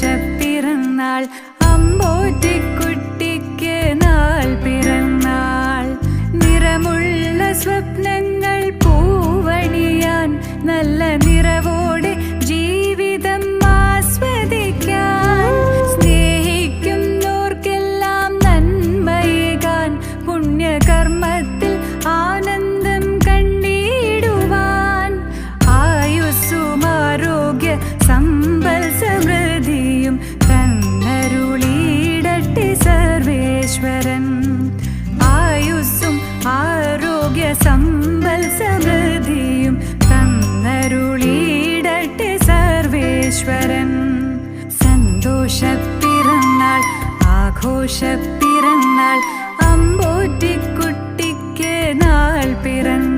പിറന്നാൾ അമ്പോറ്റിക്കുട്ടിക്ക് നാൾ പിറന്നാൾ. നിറമുള്ള സ്വപ്നങ്ങൾ പൂവണിയാൻ നല്ല നിറവോടെ ജീവിതം ആസ്വദിക്കാൻ. സ്നേഹിക്കുന്നോർക്കെല്ലാം നന്മയേകാൻ പുണ്യകർമ്മത്തിൽ ആനന്ദം കണ്ടിടുവാൻ. ആയുസ്സും ആരോഗ്യ സമ്പൽ സമൃദ്ധിയും തന്നരുളിയിടട്ടെ സർവേശ്വരൻ. ആയുസ്സും ആരോഗ്യ സമ്പൽ സമൃദ്ധിയും തന്നരുളിയിടട്ടെ സർവേശ്വരൻ. സന്തോഷ പിറന്നാൾ ആഘോഷ പിറന്നാൾ അമ്പോറ്റിക്കുട്ടിക്ക് നാൾ പിറന്നാൾ.